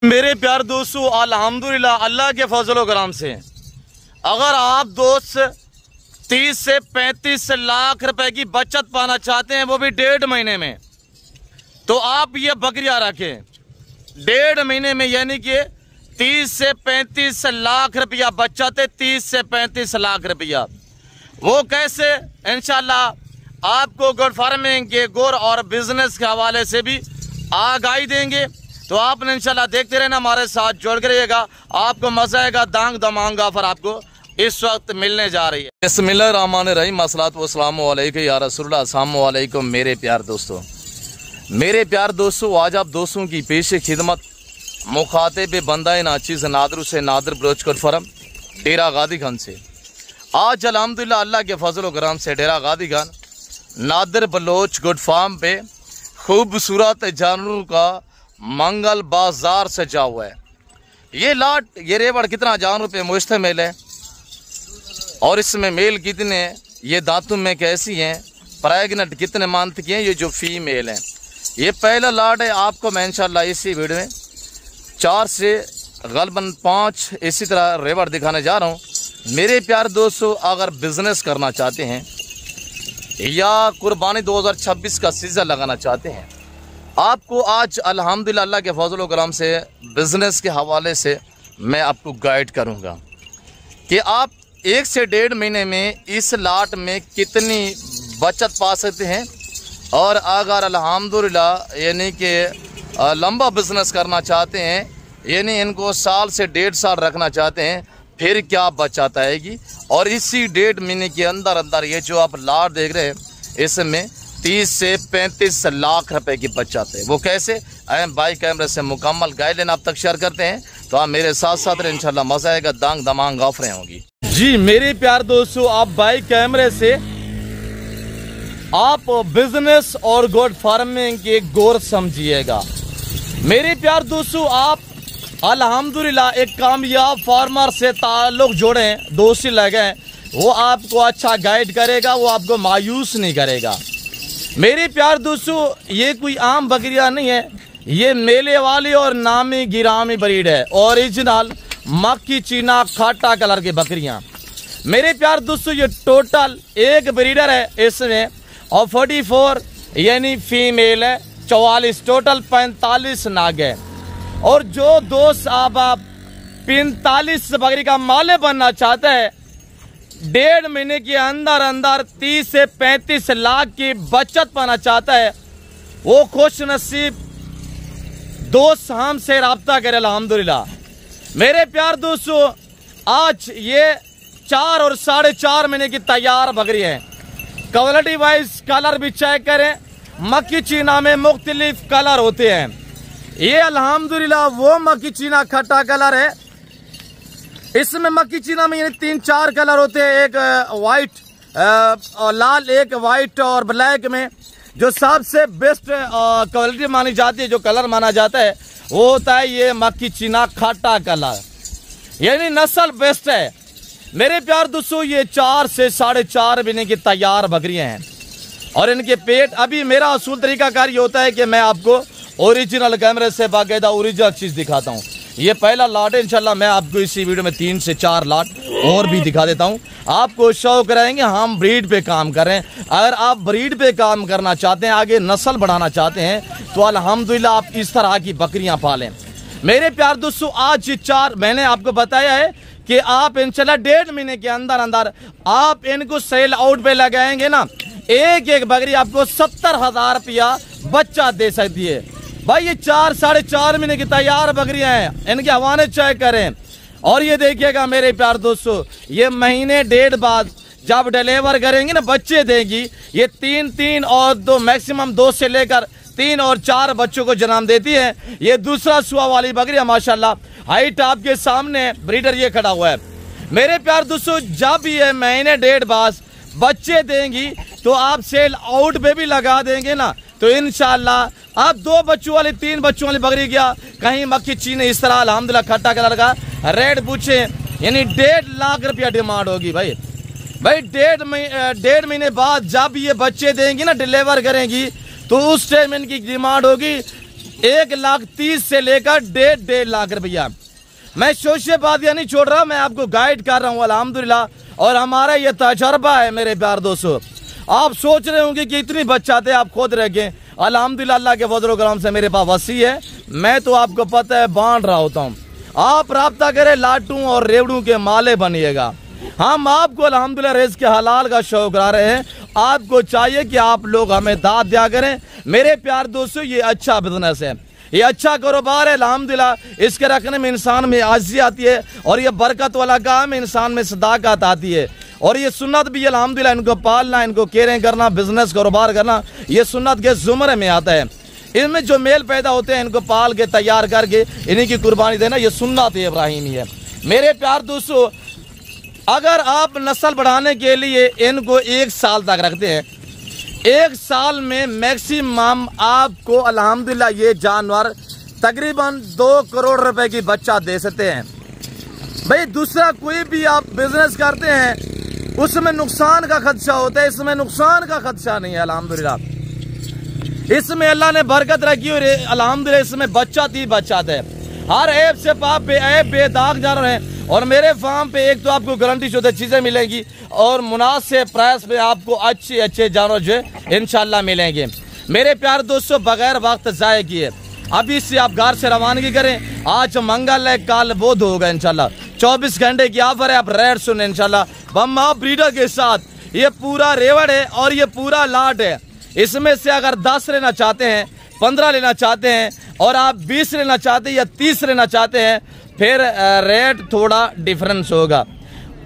मेरे प्यार दोस्तों, अल्हम्दुलिल्लाह अल्लाह के फजल करम से अगर आप दोस्त 30 से 35 लाख रुपए की बचत पाना चाहते हैं, वो भी 1.5 महीने में, तो आप ये बकरियां रखें 1.5 महीने में, यानी कि 30 से 35 लाख रुपया बचत है। 30 से 35 लाख रुपया वो कैसे, इंशाल्लाह आपको गुड फार्मिंग के गुर और बिजनेस के हवाले से भी आगाही देंगे। तो आपने इंशाल्लाह देखते रहना, हमारे साथ जुड़ के रहिएगा, आपको मजा आएगा। दांग दमांग ऑफर आपको इस वक्त मिलने जा रही है। बिस्मिल्लाहिर्रहमानिर्रहीम, अस्सलातु वस्सलामु अलैका या रसूलल्लाह, अस्सलामु अलैकुम मेरे प्यार दोस्तों। मेरे प्यार दोस्तों, आज आप दोस्तों की पेश खिदमत मुखातिब बंदा नाचीज़ नादर से नादर बलोच गुड फार्म डेरा गादी खान से। आज अल्हम्दुलिल्लाह अल्लाह के फजल करम से डेरा गादी खान नादर बलोच गुड फार्म पे खूबसूरत जानवरों का मंगल बाजार सजा हुआ है। ये लाट, ये रेवड़ कितना जानवरों पे मुश्तमिल है और इसमें मेल कितने हैं, ये दांतों में कैसी हैं, प्रेग्नेंट कितने मंथ की हैं, ये जो फीमेल हैं। ये पहला लाट है। आपको मैं इंशाल्लाह इसी वीडियो में 4 से गलबन 5 इसी तरह रेवड़ दिखाने जा रहा हूँ। मेरे प्यार दोस्तों, अगर बिजनेस करना चाहते हैं या कुर्बानी 2026 का सीजन लगाना चाहते हैं, आपको आज अल्हम्दुलिल्लाह अल्लाह के फजल करम से बिजनेस के हवाले से मैं आपको गाइड करूंगा कि आप 1 से 1.5 महीने में इस लाट में कितनी बचत पा सकते हैं। और अगर अल्हम्दुलिल्लाह यानी कि लंबा बिजनेस करना चाहते हैं, यानी इनको साल से 1.5 साल रखना चाहते हैं, फिर क्या बचत आएगी। और इसी 1.5 महीने के अंदर अंदर ये जो आप लाट देख रहे हैं, इसमें 30 से 35 लाख रुपए की बचत है। वो कैसे, अहम बाई कैमरे से मुकम्मल गाइडलाइन आप तक शेयर करते हैं। तो आप मेरे साथ साथ रहे, इंशाल्लाह मजा आएगा, दांग दमांग ऑफरें होंगी। जी मेरे प्यार दोस्तों, आप बाई कैमरे से आप बिजनेस और गुड फार्मिंग के गौर समझिएगा। मेरे प्यार दोस्तों, आप अल्हम्दुलिल्लाह एक कामयाब फार्मर से ताल्लुक जोड़े, दोस्ती लगे, वो आपको अच्छा गाइड करेगा, वो आपको मायूस नहीं करेगा। मेरे प्यार दोस्तों, ये कोई आम बकरियां नहीं है, ये मेले वाली और नामी गिरामी ब्रीड है, ओरिजिनल मक्की चीना खाटा कलर की बकरियां। मेरे प्यार दोस्तों, ये टोटल एक ब्रीडर है इसमें, और 44 यानी फीमेल है, 44 टोटल 45 नाग है। और जो दोस्त आप 45 बकरी का मालिक बनना चाहते हैं, 1.5 महीने के अंदर अंदर 30 से 35 लाख की बचत पाना चाहता है, वो खुश नसीब दोस्त हमसे राब्ता करे अल्हम्दुलिल्लाह। मेरे प्यार दोस्तों, आज ये 4 और 4.5 महीने की तैयार बकरी है। क्वालिटी वाइज कलर भी चेक करें, मक्की चीना में मुख्तलिफ कलर होते हैं। ये अल्हम्दुलिल्लाह वो मक्की चीना खट्टा कलर है। इसमें मक्की चीना में 3-4 कलर होते हैं, एक वाइट और लाल, एक वाइट और ब्लैक में। जो सबसे बेस्ट क्वालिटी मानी जाती है, जो कलर माना जाता है, वो होता है ये मक्की चीना खाटा कलर, यानी नस्ल बेस्ट है। मेरे प्यार दोस्तों, ये 4 से 4.5 महीने की तैयार बकरियां हैं। और इनके पेट, अभी मेरा असूल तरीका कार ये होता है कि मैं आपको ओरिजिनल कैमरे से बाकायदा ओरिजिनल चीज दिखाता हूँ। ये पहला लाट है, इंशाल्लाह मैं आपको इसी वीडियो में 3 से 4 लाट और भी दिखा देता हूँ। आपको शौक रहेंगे हम ब्रीड पे काम कर रहे हैं। अगर आप ब्रीड पे काम करना चाहते हैं, आगे नस्ल बढ़ाना चाहते हैं, तो अल्हम्दुलिल्लाह आप इस तरह की बकरियां पालें। मेरे प्यार दोस्तों, आज 4 मैंने आपको बताया है कि आप इंशाल्लाह 1.5 महीने के अंदर अंदर आप इनको सेल आउट पे लगाएंगे ना, एक बकरी आपको 70,000 रुपया बच्चा दे सकती है। भाई ये 4-4.5 महीने की तैयार बकरियां हैं, इनके हवाले चेक करें। और ये देखिएगा मेरे प्यार दोस्तों, ये महीने 1.5 बाद जब डिलीवर करेंगी ना, बच्चे देंगी। ये 3 और 2 मैक्सिमम 2 से लेकर 3 और 4 बच्चों को जन्म देती है। ये दूसरा सुआ वाली बकरी है, माशाल्लाह हाइट आपके सामने ब्रीडर ये खड़ा हुआ है। मेरे प्यार दोस्तों, जब ये महीने 1.5 बाद बच्चे देंगी, तो आप सेल आउट पे भी लगा देंगे ना, तो इंशाल्लाह आप 2 बच्चों वाली 3 बच्चों वाली बकरी गया, कहीं मक्की चीनी इस तरह अल्हम्दुलिल्लाह खट्टा कलर का रेड पूछे, यानी 1.5 लाख रुपया डिमांड होगी। भाई 1.5 महीने बाद जब ये बच्चे देंगी ना, डिलीवर करेंगी, तो उस टाइम इनकी डिमांड होगी 1,30,000 से लेकर 1.5 लाख रुपया। मैं शोशेबादियां नहीं छोड़ रहा, मैं आपको गाइड कर रहा हूँ अल्हम्दुलिल्लाह। और हमारा ये तजर्बा है मेरे प्यार दोस्तों। आप सोच रहे होंगे कि इतनी बचाते आप खुद रखें, अल्हम्दुलिल्लाह अल्लाह के फजल करम से मेरे पास वसी है। मैं तो आपको पता है बांट रहा होता हूँ। आप राब्ता करें, लाटू और रेवड़ू के माले बनिएगा। हम आपको अल्हम्दुलिल्लाह रिज़्क़ के हलाल का शौक करा रहे हैं। आपको चाहिए कि आप लोग हमें दाद दिया करें। मेरे प्यार दोस्तों, ये अच्छा बिजनेस है, ये अच्छा कारोबार है अल्हम्दुलिल्लाह। इसके रखने में इंसान में आजी आती है और ये बरकत वाला काम है, इंसान में सदाकत आती है। और ये सुन्नत भी अल्हम्दुलिल्लाह, इनको पालना, इनको केयरिंग करना, बिजनेस कारोबार करना, ये सुन्नत के जुमरे में आता है। इनमें जो मेल पैदा होते हैं इनको पाल के तैयार करके इन्हीं की कुर्बानी देना, ये सुन्नत इब्राहिमी है। मेरे प्यार दोस्तों, अगर आप नस्ल बढ़ाने के लिए इनको 1 साल तक रखते हैं, 1 साल में मैक्सिमम आपको अल्हम्दुलिल्लाह ये जानवर तकरीबन 2 करोड़ रुपए की बच्चा दे सकते हैं। भाई दूसरा कोई भी आप बिजनेस करते हैं उसमें नुकसान का खदशा होता है, इसमें नुकसान का खदशा नहीं है अल्हम्दुलिल्लाह। इसमें अल्लाह ने बरकत रखी और अल्हम्दुलिल्लाह इसमें बच्चा ही बच्चा है। हर ऐप से पाप बेदाग जानवर है। और मेरे फार्म पे एक तो आपको गारंटी शुदा चीजें मिलेंगी और मुनासिब प्राइस पे आपको अच्छे जानवर जो है इंशाल्लाह मिलेंगे। मेरे प्यार दोस्तों, बगैर वक्त जाए किए अभी से आप घर से रवानगी करें। आज मंगल है, कल बुध होगा इंशाल्लाह। 24 घंटे की ऑफर है, आप रेट सुने इंशाल्लाह। बम्मा ब्रीडर के साथ ये पूरा रेवड़ है और ये पूरा लाट है। इसमें से अगर 10 लेना चाहते हैं, 15 लेना चाहते हैं और आप 20 लेना चाहते हैं या 30 लेना चाहते हैं, फिर रेट थोड़ा डिफरेंस होगा।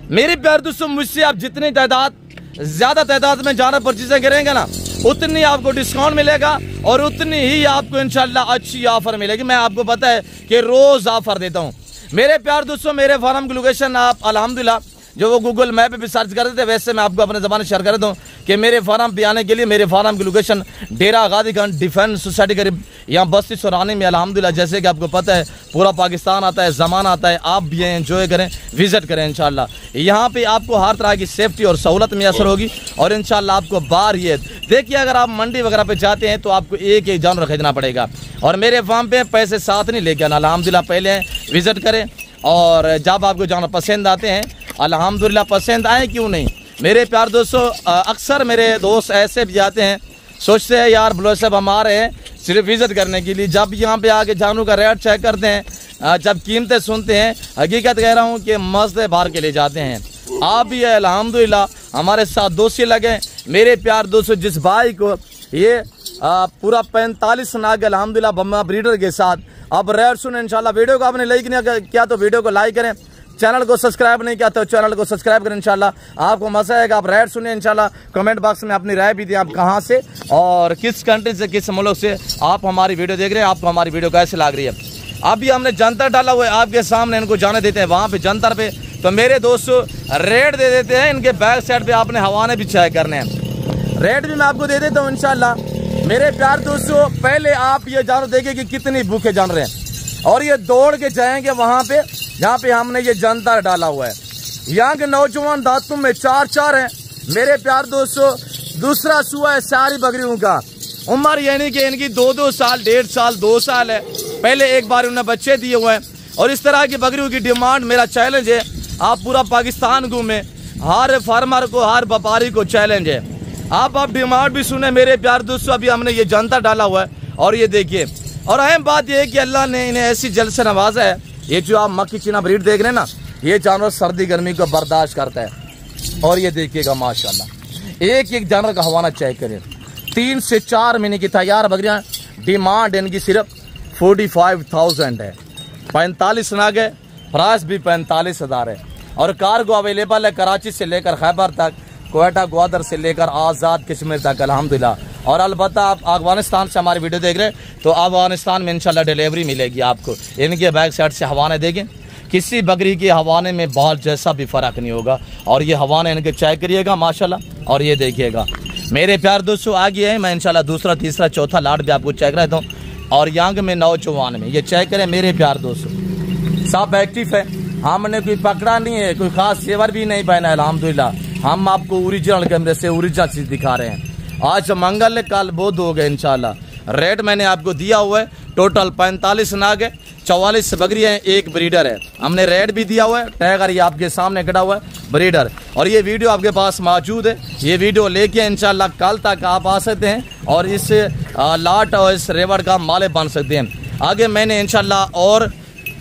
मेरे प्यार दोस्तों, मुझसे आप जितनी ज्यादा तादाद में जानवर परचेज करेंगे ना, उतनी आपको डिस्काउंट मिलेगा और उतनी ही आपको इंशाल्लाह अच्छी ऑफर मिलेगी। मैं आपको पता है कि रोज ऑफर देता हूँ। मेरे प्यार दोस्तों, मेरे फार्म की लोकेशन आप अल्हम्दुलिल्लाह जो वो गूगल मैप पे भी सर्च कर देते, वैसे मैं आपको अपने ज़बान शेयर कर दूँ कि मेरे फार्म पे आने के लिए मेरे फार्म की लोकेशन डेरा गाजीगंज डिफेंस सोसाइटी करीब यहाँ बस्ती सरानी में अल्हम्दुलिल्लाह। जैसे कि आपको पता है पूरा पाकिस्तान आता है, ज़मान आता है, आप भी एंजॉय करें, विजिट करें इंशाल्लाह। यहाँ पे आपको हर तरह की सेफ्टी और सहूलत मैसर होगी और इंशाल्लाह आपको बार ये देखिए, अगर आप मंडी वगैरह पे जाते हैं तो आपको एक जानवर खरीदना पड़ेगा और मेरे फार्म पे पैसे साथ नहीं लेके आना। अल्हम्दुलिल्लाह पहले विजिट करें और जब आपको जानवर पसंद आते हैं, अल्हम्दुलिल्लाह पसंद आए क्यों नहीं। मेरे प्यार दोस्तों, अक्सर मेरे दोस्त ऐसे भी जाते हैं, सोचते हैं यार ब्लॉगर साहब हम आ रहे हैं सिर्फ विजिट करने के लिए। जब यहाँ पे आके जानवर का रेट चेक करते हैं, जब कीमतें सुनते हैं, हकीकत कह रहा हूँ कि मस्त बाहर के ले जाते हैं। आप भी अल्हम्दुलिल्लाह हमारे साथ दोस्ती लगे। मेरे प्यार दोस्तों, जिस भाई को ये पूरा 45 नाग अल्हम्दुलिल्लाह बम्मा ब्रीडर के साथ, अब रेट सुने इंशाल्लाह। वीडियो को आपने लाइक नहीं किया तो वीडियो को लाइक करें, चैनल को सब्सक्राइब नहीं किया तो चैनल को सब्सक्राइब करें इंशाल्लाह। आपको मजा आएगा। आप रेट सुनिए इंशाल्लाह। कमेंट बॉक्स में अपनी राय भी दें, आप कहाँ से और किस कंट्री से, किस मुल्क से आप हमारी वीडियो देख रहे हैं, आपको हमारी वीडियो कैसे लग रही है। अभी हमने जंतर डाला हुआ है आपके सामने, इनको जाने देते हैं वहाँ पे जंतर पे। तो मेरे दोस्तों रेट दे देते हैं, इनके बैक साइड पे आपने हवाने भी चेक करने हैं। रेट भी मैं आपको दे देता हूँ इंशाल्लाह। मेरे प्यार दोस्तों, पहले आप ये जानवर देखिए कि कितनी भूखे जानवर हैं और ये दौड़ के जाएंगे वहाँ पे जहाँ पे हमने ये जंतर डाला हुआ है। यहाँ के नौजवान दांतों में 4 हैं। मेरे प्यार दोस्तों, दूसरा सुआ है सारी बकरियों का। उम्र यानी कि इनकी 2-2 साल, 1.5 साल, 2 साल है। पहले एक बार उन्हें बच्चे दिए हुए हैं और इस तरह की बकरियों की डिमांड मेरा चैलेंज है। आप पूरा पाकिस्तान घूमें, हर फार्मर को, हर व्यापारी को चैलेंज है। आप डिमांड भी सुने मेरे प्यार दोस्तों। अभी हमने ये जंतर डाला हुआ है और ये देखिए। और अहम बात यह है कि अल्लाह ने इन्हें ऐसी जल से नवाजा है। ये जो आप मक्की चीना ब्रीड देख रहे हैं ना, ये जानवर सर्दी गर्मी को बर्दाश्त करता है। और ये देखिएगा माशाल्लाह, एक जानवर का हवाना चेक करें। 3 से 4 महीने की तैयार बकरियां, डिमांड इनकी सिर्फ 45,000 है। 45 नाग है, प्राइस भी 45,000 है। और कार्गो अवेलेबल है कराची से लेकर खैबर तक, कोयटा ग्वादर से लेकर आज़ाद कश्मीर तक अल्हम्दुलिल्लाह। और अलबत्ता आप अफगानिस्तान से हमारी वीडियो देख रहे हैं तो अफगानिस्तान में इंशाल्लाह डिलीवरी मिलेगी आपको। इनके बैक साइड से हवाने देखें, किसी बकरी के हवाने में बाल जैसा भी फ़र्क नहीं होगा। और ये हवाने इनके चेक करिएगा माशाल्लाह। और ये देखिएगा मेरे प्यार दोस्तों, आगे है मैं इंशाल्लाह दूसरा, तीसरा, चौथा लाट भी आपको चेक रहता हूँ। और यंग में, नौजवान में ये चेक करें मेरे प्यार दोस्तों, सब एक्टिव है। हमने कोई पकड़ा नहीं है, कोई खास सेवर भी नहीं पहना है अल्हम्दुलिल्लाह। हम आपको ओरिजिनल कैमरे से ओरिजिनल चीज दिखा रहे हैं। आज मंगल है, कल बुध हो गए इंशाल्लाह। रेट मैंने आपको दिया हुआ है टोटल 45 नाग है, 44 बकरियां हैं, एक ब्रीडर है। हमने रेट भी दिया हुआ है, टैगर ये आपके सामने कटा हुआ है ब्रीडर। और ये वीडियो आपके पास मौजूद है, ये वीडियो लेके इंशाल्लाह कल तक आप आ सकते हैं और इस लाट और इस रेवड़ का मालिक बन सकते हैं। आगे मैंने इंशाल्लाह और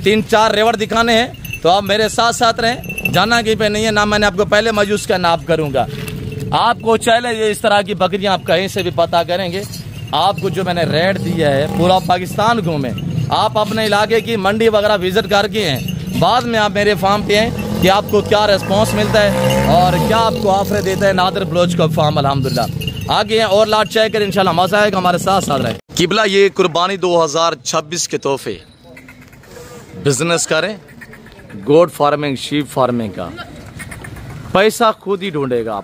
3-4 रेवड़ दिखाने हैं, तो आप मेरे साथ साथ रहें। जाना कि पे नहीं है ना, मैंने आपको पहले मौजूद का नाप करूँगा। आपको चैलेंज इस तरह की बकरियाँ आप कहीं से भी पता करेंगे। आपको जो मैंने रेट दिया है, पूरा पाकिस्तान घूमे, आप अपने इलाके की मंडी वगैरह विजिट करके हैं, बाद में आप मेरे फार्म पे हैं कि आपको क्या रिस्पांस मिलता है और क्या आपको ऑफर देता है नादिर बलोच का फार्म। अल्हम्दुलिल्लाह आगे हैं और लाट चेक करें, इंशाल्लाह मजा आएगा, हमारे साथ साथ रहे। किबला ये कुर्बानी 2026 के तोहफे, बिजनेस करें, गोट फार्मिंग, शीप फार्मिंग का पैसा खुद ही ढूंढेगा,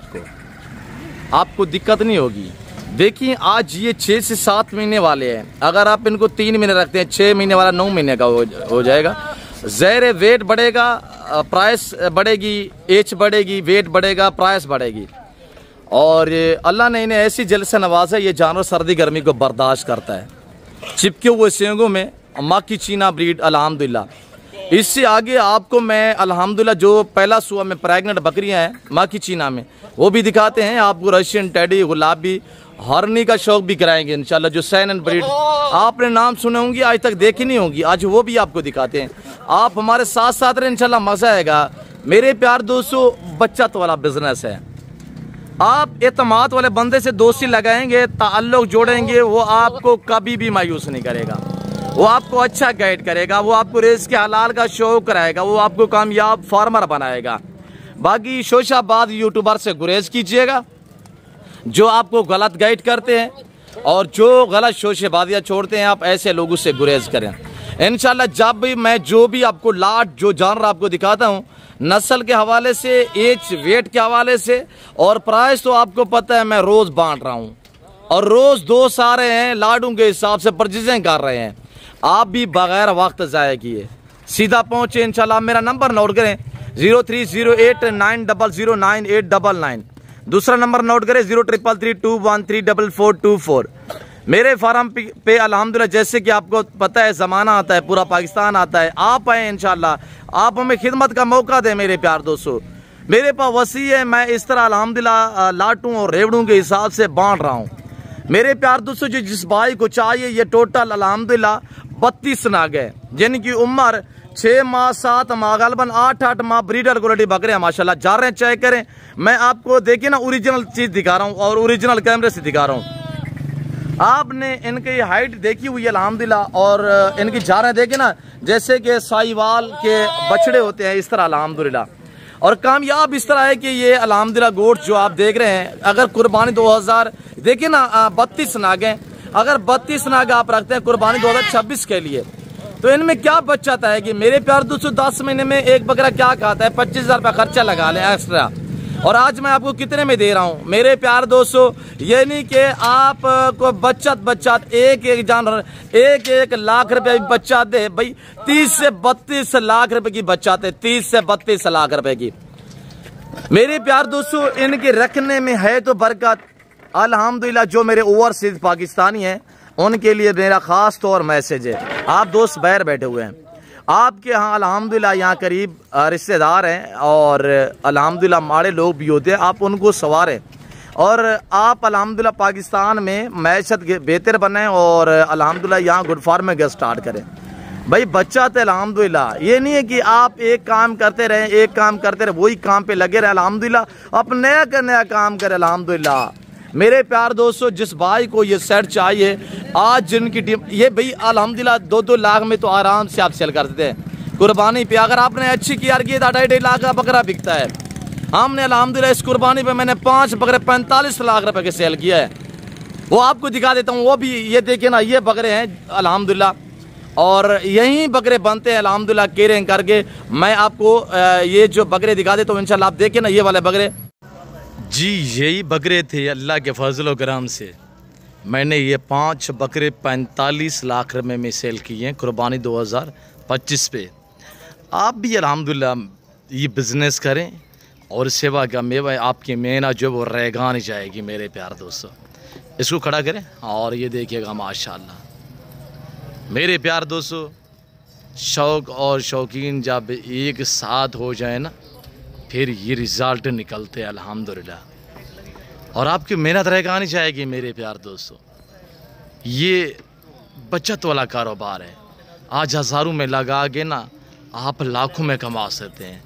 आपको दिक्कत नहीं होगी। देखिए आज ये 6 से 7 महीने वाले हैं, अगर आप इनको 3 महीने रखते हैं, 6 महीने वाला 9 महीने का हो जाएगा। ज़हर वेट बढ़ेगा, प्राइस बढ़ेगी, एज बढ़ेगी, वेट बढ़ेगा, प्राइस बढ़ेगी। और अल्लाह ने इन्हें ऐसी जल से नवाजा, ये जानवर सर्दी गर्मी को बर्दाश्त करता है। चिपके हुए सींगों में माकी चीना ब्रीड अल्हम्दुलिल्लाह। इससे आगे आपको मैं अल्हम्दुलिल्लाह जो पहला सुआ में प्रेग्नेंट बकरियां हैं माकी चीना में, वो भी दिखाते हैं आपको। रशियन टेडी, गुलाबी, हरनी का शौक भी कराएंगे इंशाल्लाह। जो सैनन ब्रीड आपने नाम सुने होंगे, आज तक देखी नहीं होगी, आज वो भी आपको दिखाते हैं। आप हमारे साथ साथ रहे, इंशाल्लाह मजा आएगा। मेरे प्यार दोस्तों, बचत वाला बिजनेस है। आप एतमाद वाले बंदे से दोस्ती लगाएंगे, ताल्लुक जोड़ेंगे, वो आपको कभी भी मायूस नहीं करेगा, वो आपको अच्छा गाइड करेगा, वो आपको रिज़्क़ के हलाल का शौक कराएगा, वो आपको कामयाब फार्मर बनाएगा। बाकी शोशाबाद यूट्यूबर से गुरेज कीजिएगा जो आपको गलत गाइड करते हैं, और जो गलत शोशेबादियाँ छोड़ते हैं, आप ऐसे लोगों से गुरेज करें इंशाल्लाह। जब भी मैं जो भी आपको लाट जो जानवर आपको दिखाता हूँ, नस्ल के हवाले से, एज वेट के हवाले से और प्राइस, तो आपको पता है मैं रोज़ बांट रहा हूँ और रोज़ दोस्त आ रहे हैं, लाडों के हिसाब से परचेजिंग कर रहे हैं। आप भी बगैर वक्त ज़ाया किए सीधा पहुँचे इंशाल्लाह। मेरा नंबर नोट करें 030890098899। दूसरा नंबर नोट करें 0333213424। मेरे फार्म पे अल्हम्दुलिल्लाह, जैसे कि आपको पता है ज़माना आता है, पूरा पाकिस्तान आता है, आप आए इंशाल्लाह, आप हमें खिदमत का मौका दें। मेरे प्यार दोस्तों, मेरे पास वसी है, मैं इस तरह अल्हम्दुलिल्लाह लाटों और रेवड़ों के हिसाब से बांट रहा हूँ। मेरे प्यार दोस्तों, जो जिस भाई को चाहिए, ये टोटल अल्हम्दुलिल्लाह 32 नाग है, जिनकी उम्र 6 माह 7 माह गलबन 8 माह ब्रीडर क्वालिटी बकरे हैं माशाल्लाह। जा रहे हैं, चेक करें। मैं आपको देखिए ना ओरिजिनल चीज दिखा रहा हूँ और ओरिजिनल कैमरे से दिखा रहा हूँ। आपने इनकी हाइट देखी हुई है अल्हम्दुलिल्लाह, और इनकी जा रहे देखिए ना, जैसे कि साहिवाल के बछड़े होते हैं, इस तरह अल्हम्दुलिल्लाह। और कामयाब इस तरह है कि ये अल्हम्दुलिल्लाह गोट जो आप देख रहे हैं, अगर कुर्बानी 2000 देखिए ना 32 नाग हैं, अगर 32 नाग आप रखते हैं कुर्बानी 2026 के लिए, तो इनमें क्या बचत है कि मेरे प्यार दोस्तों 10 महीने में एक बकरा क्या खाता है, 25,000 रुपया खर्चा लगा लें एक्स्ट्रा। और आज मैं आपको कितने में दे रहा हूँ मेरे प्यार दोस्तों, ये नहीं कि आप को बचत एक जानवर 1 लाख रुपए की बचत दे भाई, 30 से 32 लाख रुपए की बचत है, 30 से 32 लाख रुपए की। मेरे प्यार दोस्तों, इनके रखने में है तो बरकत अल्हम्दुलिल्लाह। जो मेरे ओवरसीज पाकिस्तानी हैं, उनके लिए मेरा खास तौर मैसेज है। आप दोस्त बाहर बैठे हुए हैं, आपके यहाँ अल्हम्दुलिल्लाह यहाँ करीब रिश्तेदार हैं और अल्हम्दुलिल्लाह माड़े लोग भी होते हैं, आप उनको सवारें और आप अल्हम्दुलिल्लाह पाकिस्तान में मैशत बेहतर बने और अल्हम्दुलिल्लाह यहाँ गुड फार्मिंग स्टार्ट करें। भाई बचत है अल्हम्दुलिल्लाह, ये नहीं है कि आप एक काम करते रहें, एक काम करते रहे, वही काम पे लगे रहे। अल्हम्दुलिल्लाह आप नया काम करें अल्हम्दुलिल्लाह। मेरे प्यार दोस्तों, जिस भाई को ये सेट चाहिए, आज जिनकी टीम ये भाई अल्हम्दुलिल्लाह 2-2 लाख में तो आराम से आप सेल कर देते हैं कुर्बानी पे। अगर आपने अच्छी केयर की तो 2.5 लाख का बकरा बिकता है। हमने अल्हम्दुलिल्लाह इस कुर्बानी पे मैंने 5 बकरे 45 लाख रुपए के सेल किया है, वो आपको दिखा देता हूँ। वो भी ये देखिए ना, ये बकरे हैं अल्हम्दुलिल्लाह, और यही बकरे बनते हैं अल्हम्दुलिल्लाह केयरिंग करके। मैं आपको ये जो बकरे दिखा देता हूँ इंशाल्लाह, आप देखिए ना ये वाले बकरे। जी यही बकरे थे, अल्लाह के फजल करम से मैंने ये 5 बकरे 45 लाख रुपए में सेल किए हैं कुर्बानी 2025 पे। आप भी अल्हम्दुलिल्लाह ये बिज़नेस करें और सेवा का मेवा आपकी मेहनत जो वो रेगान जाएगी। मेरे प्यार दोस्तों, इसको खड़ा करें और ये देखिएगा माशाल्लाह मेरे प्यार दोस्तों, शौक़ और शौकीन जब एक साथ हो जाए ना, फिर ये रिज़ल्ट निकलते हैं अल्हम्दुलिल्लाह। और आपकी मेहनत रहनी चाहिए मेरे प्यार दोस्तों। ये बचत वाला कारोबार है। आज हज़ारों में लगा के ना आप लाखों में कमा सकते हैं।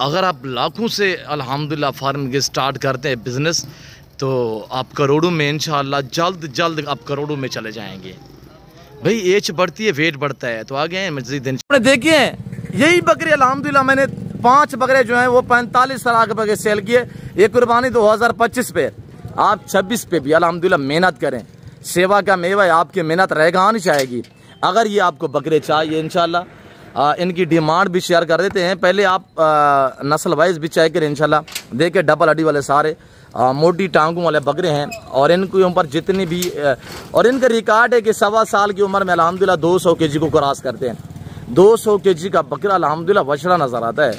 अगर आप लाखों से अल्हम्दुलिल्लाह फार्मिंग स्टार्ट करते हैं बिज़नेस, तो आप करोड़ों में इंशाअल्लाह जल्द आप करोड़ों में चले जाएंगे। भाई एज बढ़ती है, वेट बढ़ता है, तो आगे हैं मजीद। देखिए यही बकरी अल्हम्दुलिल्लाह मैंने 5 बकरे जो हैं वो 45 लाख रुपए के सेल किए। ये कुर्बानी 2025 पे, आप 26 पे भी अल्हम्दुलिल्लाह मेहनत करें। सेवा का मेवा है, आपकी मेहनत रहेगा नहीं चाहेगी। अगर ये आपको बकरे चाहिए इंशाल्लाह इनकी डिमांड भी शेयर कर देते हैं। पहले आप नस्ल वाइज भी चेक करें इंशाल्लाह। देखिए डबल हड्डी वाले सारे मोटी टांगों वाले बकरे हैं, और इनके ऊपर जितनी भी और इनका रिकॉर्ड है कि 1.25 साल की उम्र में अल्हम्दुलिल्लाह 200 kg को क्रॉस करते हैं। 200 kg का बकरा अल्हम्दुलिल्लाह बछड़ा नजर आता है।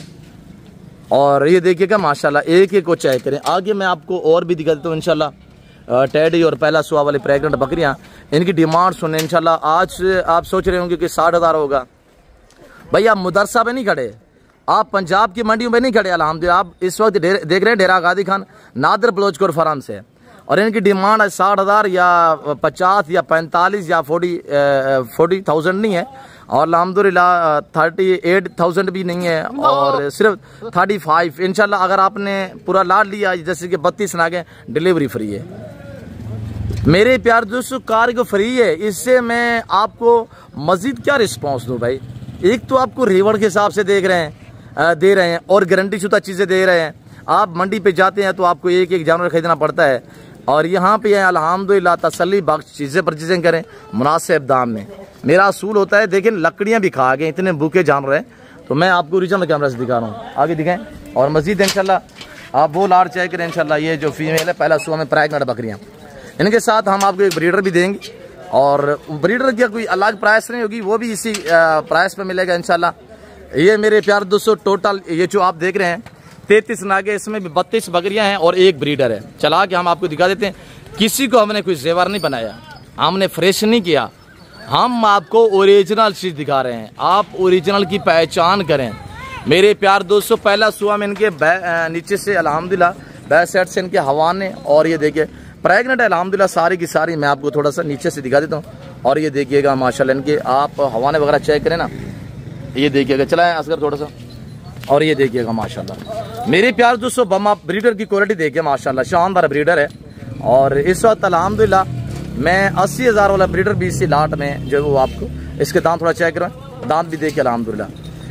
और ये देखिएगा माशाल्लाह, एक एक को चेक करें। आगे मैं आपको और भी दिखा देता हूँ इंशाल्लाह। टेडी और पहला सुआ वाली प्रेग्नेंट बकरियाँ, इनकी डिमांड सुने इंशाल्लाह। आज आप सोच रहे होंगे कि 60,000 होगा। भाई आप मुदरसा पे नहीं खड़े, आप पंजाब की मंडियों में नहीं खड़े अल्हम्दुलिल्लाह। आप इस वक्त देख रहे हैं डेरा गाजी खान नादर बलोचकोर फार्म से, और इनकी डिमांड है 60,000 या 50 या 45 या 40,000 नहीं है, और अल्हम्दुलिल्लाह 38,000 भी नहीं है, और सिर्फ 35 इंशाल्लाह। अगर आपने पूरा लाड लिया जैसे कि 32 नागे, डिलीवरी फ्री है मेरे प्यार दोस्तों, कार्गो फ्री है। इससे मैं आपको मजीद क्या रिस्पॉन्स दूँ भाई। एक तो आपको रेवड़ के हिसाब से दे रहे हैं और गारंटी शुदा चीज़ें दे रहे हैं। आप मंडी पे जाते हैं तो आपको एक एक जानवर खरीदना पड़ता है, और यहाँ पे अल्हम्दुलिल्लाह तसल्ली बख्श चीज़ें परचेजिंग करें मुनासिब दाम में। मेरा असूल होता है। देखें लकड़ियाँ भी खा गए, इतने भूखे जानवर हैं, तो मैं आपको ओरिजिनल कैमरा से दिखा रहा हूँ। आगे दिखाएं। और मजीद इंशाल्लाह आप वो लाड़ चेक करें इंशाल्लाह। ये जो फीमेल है पहला सुआ में प्रेग्नेंट बकरियाँ, इनके साथ हम आपको एक ब्रीडर भी देंगे, और ब्रीडर की कोई अलग प्राइस नहीं होगी, वो भी इसी प्राइस पे मिलेगा इंशाल्लाह। ये मेरे प्यार दोस्तों टोटल ये जो आप देख रहे हैं 33 नागे, इसमें भी 32 बकरियां हैं और एक ब्रीडर है। चला के हम आपको दिखा देते हैं। किसी को हमने कोई जेवर नहीं बनाया, हमने फ्रेश नहीं किया, हम आपको ओरिजिनल चीज़ दिखा रहे हैं। आप ओरिजिनल की पहचान करें मेरे प्यार दोस्तों। पहला सुआ में इनके नीचे से अल्हम्दुलिल्लाह बैक साइड से इनके हवाने, और ये देखिए प्रेग्नेंट है अल्हम्दुलिल्लाह सारी की सारी। मैं आपको थोड़ा सा नीचे से दिखा देता हूँ, और ये देखिएगा माशाल्लाह इनके आप हवाने वगैरह चेक करें ना। ये देखिएगा, चलाएं असगर थोड़ा सा, और ये देखिएगा माशाल्लाह मेरे प्यार दोस्तों। बमा ब्रीडर की क्वालिटी देखिए माशाल्लाह, शानदार ब्रीडर है। और इस वक्त अल्हम्दुलिल्लाह मैं 80,000 वाला ब्रीडर भी इसी लाट में जो वो आपको इसके दांत थोड़ा चेक करें, दांत भी देखिए अल्हम्दुलिल्लाह।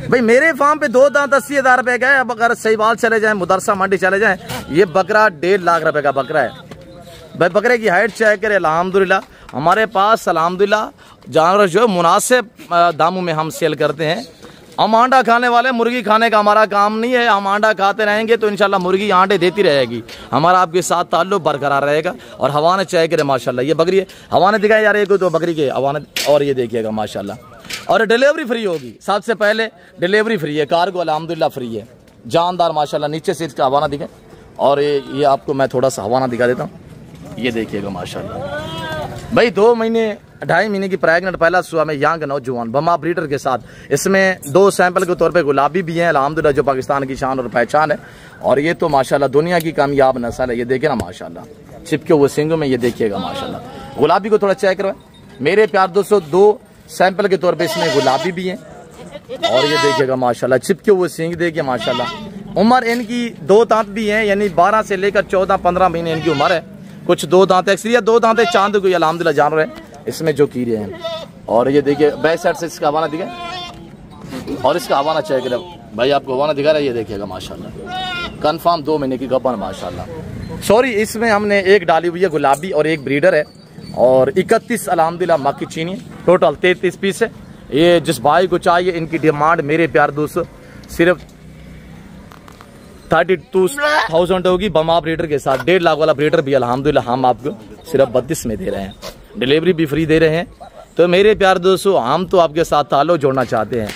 भाई मेरे फार्म पे 2 दांत 80,000 रुपए का है। अब अगर सहीवाल चले जाए, मुदरसा मंडी चले जाए, ये बकरा 1.5 लाख रुपए का बकरा है भाई। बकरे की हाइट चेक करें अल्हम्दुलिल्लाह। हमारे पास अल्हम्दुलिल्लाह जानवर जो मुनासिब दामों में हम सेल करते हैं। हम आंडा खाने वाले, मुर्गी खाने का हमारा काम नहीं है। हम आंडा खाते रहेंगे तो इंशाल्लाह मुर्गी आंडे देती रहेगी, हमारा आपके साथ ताल्लुक बरकरार रहेगा। और हवाने चेक करें माशाल्लाह, ये बकरी है, हवाने दिखाए यार, एक तो बकरी के हवाने। और ये देखिएगा माशाल्लाह, और डिलीवरी फ्री होगी। सबसे पहले डिलीवरी फ्री है, कार्गो अल्हम्दुलिल्लाह फ्री है। जानदार माशाल्लाह, नीचे से इसका हवाना दिखे, और ये आपको मैं थोड़ा सा हवाना दिखा देता हूँ। ये देखिएगा माशाल्लाह भाई, 2 महीने 2.5 महीने की प्रेग्नेंट पहला सुआ में यंग नौजवान बमा ब्रीडर के साथ। इसमें 2 सैंपल के तौर पे गुलाबी भी हैं अल्हम्दुलिल्लाह, जो पाकिस्तान की शान और पहचान है। और ये तो माशाल्लाह दुनिया की कामयाब नस्ल है। ये देखे ना माशाल्लाह, चिपके हुए सिंगों में, ये देखिएगा माशाल्लाह। गुलाबी को थोड़ा चेक करो मेरे प्यार दोस्तों, 2 सैंपल के तौर पर इसमें गुलाबी भी हैं, और ये देखिएगा माशाल्लाह चिपके हुए सिंग देखिए माशाल्लाह। उम्र इनकी 2 दांत भी हैं, यानी 12 से लेकर 14-15 महीने इनकी उम्र है। कुछ 2 दांत एक्सरिया 2 दांत चांद कोई अल्हम्दुलिल्लाह जानवर है इसमें जो कीड़े हैं। और ये देखिए बैक साइड से इसका हवाना दिखे, और इसका हवाना चेक करें भाई, आपको हवाना दिखा रहा है। ये देखिएगा माशाल्लाह कंफर्म 2 महीने की गब्बर माशाल्लाह। सॉरी, इसमें हमने एक डाली हुई है गुलाबी और एक ब्रीडर है, और 31 अल्हम्दुलिल्लाह मक्की चीनी, टोटल 33 पीस है। ये जिस भाई को चाहिए, इनकी डिमांड मेरे प्यार दोस्तों सिर्फ 32,000 होगी बमा ब्रीडर के साथ। 1.5 लाख वाला ब्रीडर भी अल्हम्दुलिल्लाह हम आपको सिर्फ 32 में दे रहे हैं, डिलीवरी भी फ्री दे रहे हैं। तो मेरे प्यार दोस्तों, हम तो आपके साथ ताल्लुक जोड़ना चाहते हैं,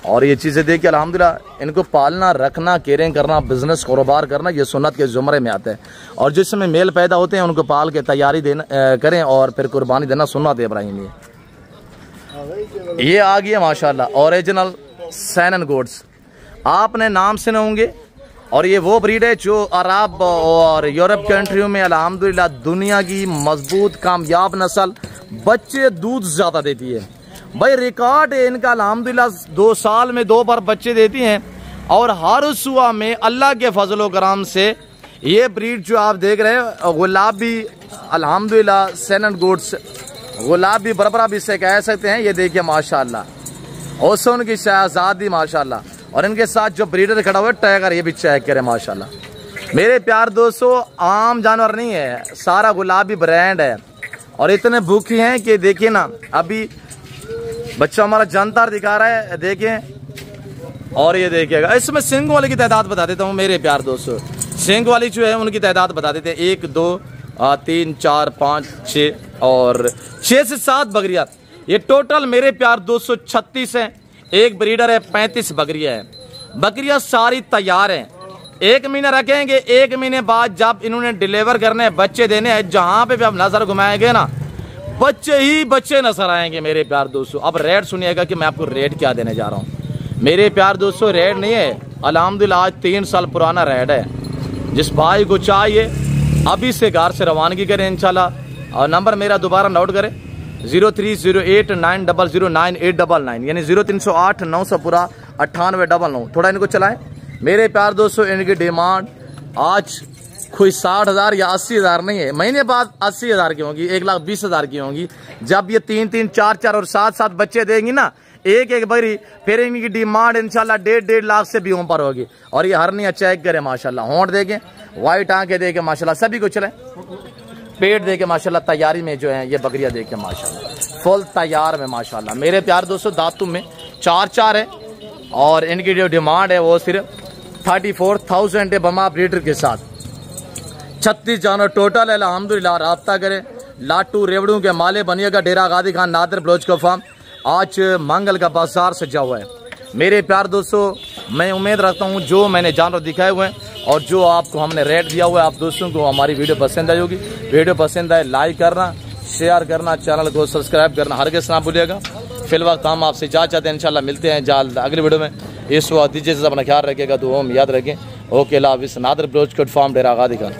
और ये चीज़ें देख के अल्हम्दुलिल्लाह इनको पालना, रखना, केयरिंग करना, बिजनेस कारोबार करना, ये सुन्नत के ज़ुमरे में आता है। और जिस समय मेल पैदा होते हैं उनको पाल के तैयारी देना करें, और फिर कुर्बानी देना सुन्नत है इब्राहिमी है। ये आ गई है माशाल्लाह ओरिजिनल सैनन गोट्स, आपने नाम सुने होंगे। और ये वो ब्रीड है जो अरब और यूरोप कंट्रियों में अल्हम्दुलिल्लाह दुनिया की मजबूत कामयाब नस्ल, बच्चे दूध ज़्यादा देती है भाई, रिकॉर्ड है इनका अल्हम्दुलिल्लाह। 2 साल में 2 बार बच्चे देती हैं और हर सुबह में अल्लाह के फजल कराम से ये ब्रीड जो आप देख रहे हैं गुलाबी अल्हम्दुलिल्लाह सैनन गोट्स, गुलाबी बरबरा भी इसे कह सकते हैं। ये देखिए माशाल्लाह ओसन की शहजादी माशाल्लाह, और इनके साथ जो ब्रीडर खड़ा हुआ है टाइगर, ये भी चेक करे माशाल्लाह। मेरे प्यार दोस्तों आम जानवर नहीं है, सारा गुलाबी ब्रांड है और इतने भूखी हैं कि देखिए ना, अभी बच्चा हमारा जानदार दिखा रहा है देखें। और ये देखिएगा, इसमें सिंग वाले की तादाद बता देता हूँ मेरे प्यार दोस्तों। सिंग वाली जो है उनकी तादाद बता देते हैं, 1 2 3 4 5 6 और 6 से 7 बकरियां। ये टोटल मेरे प्यार दोस्तों 36 है, एक ब्रीडर है, 35 बकरियां है। बकरियां सारी तैयार हैं, 1 महीना रखेंगे, 1 महीने बाद जब इन्होंने डिलीवर करने बच्चे देने हैं, जहां पे भी आप नजर घुमाएंगे ना बच्चे ही बच्चे नजर आएंगे मेरे प्यार दोस्तों। अब रेट सुनिएगा कि मैं आपको रेट क्या देने जा रहा हूँ मेरे प्यार दोस्तों। रेट नहीं है अल्हम्दुलिल्लाह, आज 3 साल पुराना रेट है। जिस भाई को चाहिए अभी से घर से रवानगी करें इंशाल्लाह। और नंबर मेरा दोबारा नोट करें 030890099899, यानी 0308 900 पूरा 9899। थोड़ा इनको चलाएं मेरे प्यार दोस्तों। इनकी डिमांड आज कोई 60,000 या 80,000 नहीं है, महीने बाद 80,000 की होगी, 1,20,000 की होगी। जब ये 3-3 4-4 और 7-7 बच्चे देंगी ना एक बकरी, फिर इनकी डिमांड इंशाल्लाह 1.5 लाख से भी ऊपर होगी। और ये हरनिया चेक करें माशाल्लाह, होंठ देखें, व्हाइट आंखें देखें माशाल्लाह, सभी को चले पेट देके माशाल्लाह। तैयारी में जो है ये बकरियां देखें माशाल्लाह, फुल तैयार में माशाल्लाह मेरे प्यार दोस्तों। दांतों में 4-4 है और इनकी जो डिमांड है वो सिर्फ 34,000 है बमा ब्रीडर के साथ। 36 जानवर टोटल है अल्हम्दुलिल्लाह। राब्ता करें, लाटू रेवड़ू के माले बनिएगा, डेरा गादी खान नादर ब्लोच का फार्म। आज मंगल का बाजार सजा हुआ है मेरे प्यार दोस्तों। मैं उम्मीद रखता हूँ जो मैंने जानवर दिखाए हुए हैं और जो आपको हमने रेट दिया हुआ है, आप दोस्तों को हमारी वीडियो पसंद आई होगी। वीडियो पसंद आए लाइक करना, शेयर करना, चैनल को सब्सक्राइब करना हरगिज़ ना भूलिएगा। फिल वक्त हम आपसे जा चाहते हैं इंशाल्लाह मिलते हैं जल्द अगली वीडियो में। इस वक्त दीजिए अपना ख्याल रखिएगा, दुआ में याद रखें। ओके, अल्लाह हाफिज़। नादर ब्लोच कोट फार्म डेरा गादी खान।